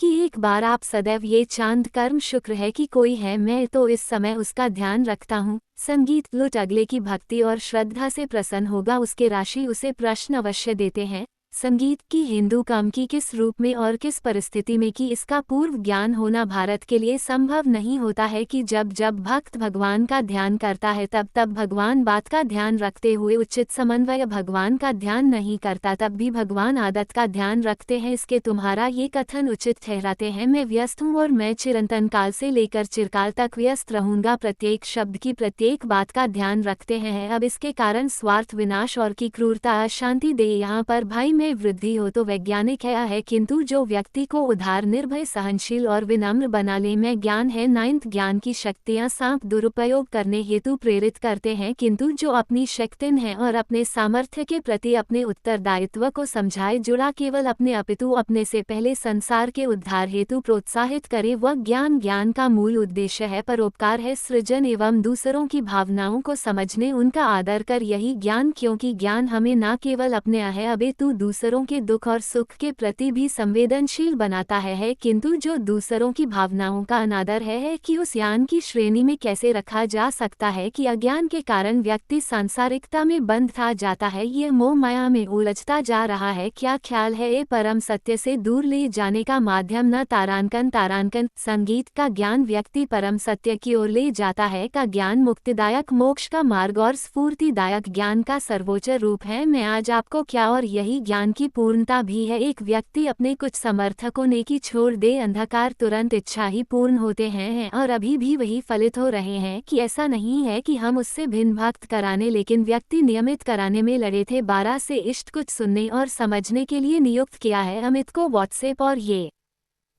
कि एक बार आप सदैव ये चांद कर्म शुक्र है कि कोई है मैं तो इस समय उसका ध्यान रखता हूँ। संगीत लुट अगले की भक्ति और श्रद्धा से प्रसन्न होगा उसके राशि उसे प्रश्न अवश्य देते हैं। संगीत की हिंदू काम की किस रूप में और किस परिस्थिति में कि इसका पूर्व ज्ञान होना भारत के लिए संभव नहीं होता है कि जब जब भक्त भगवान का ध्यान करता है तब तब भगवान बात का ध्यान रखते हुए उचित समन्वय भगवान का ध्यान नहीं करता तब भी भगवान आदत का ध्यान रखते हैं। इसके तुम्हारा ये कथन उचित ठहराते हैं मैं व्यस्त हूँ और मैं चिरंतन काल से लेकर चिरकाल तक व्यस्त रहूंगा। प्रत्येक शब्द की प्रत्येक बात का ध्यान रखते हैं। अब इसके कारण स्वार्थ विनाश और की क्रूरता अशांति दे यहाँ पर भाई में वृद्धि हो तो वैज्ञानिक है किंतु जो व्यक्ति को उदार निर्भय सहनशील और विनम्र बनाने में ज्ञान है। नाइन्थ ज्ञान की शक्तियां सांप दुरुपयोग करने हेतु प्रेरित करते हैं किंतु जो अपनी शक्तिन है और अपने सामर्थ्य के प्रति अपने उत्तरदायित्व को समझाए जुड़ा केवल अपने अपितु अपने से पहले संसार के उद्धार हेतु प्रोत्साहित करे वह ज्ञान। ज्ञान का मूल उद्देश्य है परोपकार है सृजन एवं दूसरों की भावनाओं को समझने उनका आदर कर यही ज्ञान क्योंकि ज्ञान हमें न केवल अपने अपितु दूसरों के दुख और सुख के प्रति भी संवेदनशील बनाता है किंतु जो दूसरों की भावनाओं का अनादर है कि उस ज्ञान की श्रेणी में कैसे रखा जा सकता है कि अज्ञान के कारण व्यक्ति सांसारिकता में बंध था जाता है ये मोह माया में उलझता जा रहा है। क्या ख्याल है ये परम सत्य से दूर ले जाने का माध्यम न तारांकन संगीत का ज्ञान व्यक्ति परम सत्य की ओर ले जाता है का ज्ञान मुक्तिदायक मोक्ष का मार्ग और स्फूर्तिदायक ज्ञान का सर्वोच्च रूप है। मैं आज आपको क्या और यही ज्ञान की पूर्णता भी है। एक व्यक्ति अपने कुछ समर्थकों ने की छोड़ दे अंधकार तुरंत इच्छा ही पूर्ण होते हैं और अभी भी वही फलित हो रहे हैं कि ऐसा नहीं है कि हम उससे भिन्न भक्त कराने लेकिन व्यक्ति नियमित कराने में लड़े थे 12 से इष्ट कुछ सुनने और समझने के लिए नियुक्त किया है अमित को व्हाट्सएप और ये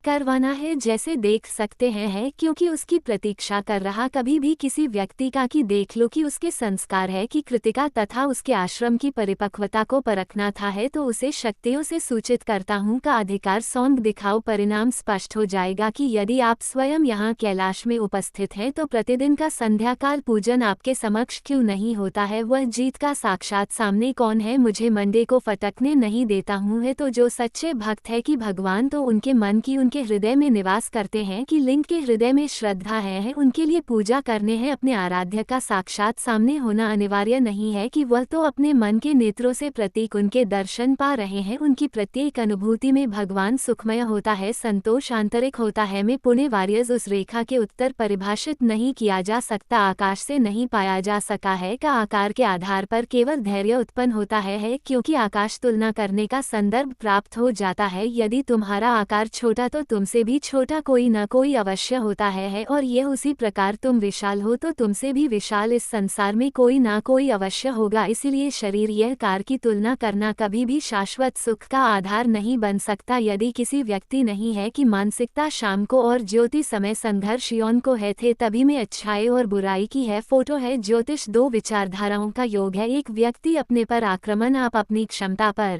करवाना है जैसे देख सकते हैं क्योंकि उसकी प्रतीक्षा कर रहा कभी भी किसी व्यक्ति का कि देख लो कि उसके संस्कार है कि कृतिका तथा उसके आश्रम की परिपक्वता को परखना था है तो उसे शक्तियों से सूचित करता हूँ का अधिकार सौंग दिखाओ परिणाम स्पष्ट हो जाएगा कि यदि आप स्वयं यहाँ कैलाश में उपस्थित हैं तो प्रतिदिन का संध्या काल पूजन आपके समक्ष क्यों नहीं होता है। वह जीत का साक्षात सामने कौन है मुझे मंडे को फटकने नहीं देता हूँ है तो जो सच्चे भक्त है कि भगवान तो उनके मन की उनके हृदय में निवास करते हैं कि लिंग के हृदय में श्रद्धा है उनके लिए पूजा करने हैं। अपने आराध्य का साक्षात सामने होना अनिवार्य नहीं है कि वह तो अपने मन के नेत्रों से प्रतीक उनके दर्शन पा रहे हैं। उनकी प्रत्येक अनुभूति में भगवान सुखमय होता है संतोष आंतरिक होता है। में पुण्य वारियर्स उस रेखा के उत्तर परिभाषित नहीं किया जा सकता आकाश से नहीं पाया जा सका है का आकार के आधार पर केवल धैर्य उत्पन्न होता है क्योंकि आकाश तुलना करने का संदर्भ प्राप्त हो जाता है। यदि तुम्हारा आकार छोटा तो तुमसे भी छोटा कोई न कोई अवश्य होता है और यह उसी प्रकार तुम विशाल हो तो तुमसे भी विशाल इस संसार में कोई न कोई अवश्य होगा। इसीलिए शरीर यह कार की तुलना करना कभी भी शाश्वत सुख का आधार नहीं बन सकता। यदि किसी व्यक्ति नहीं है कि मानसिकता शाम को और ज्योति समय संघर्ष यौन को है थे तभी में अच्छाई और बुराई की है फोटो है ज्योतिष दो विचारधाराओं का योग है। एक व्यक्ति अपने पर आक्रमण आप अपनी क्षमता पर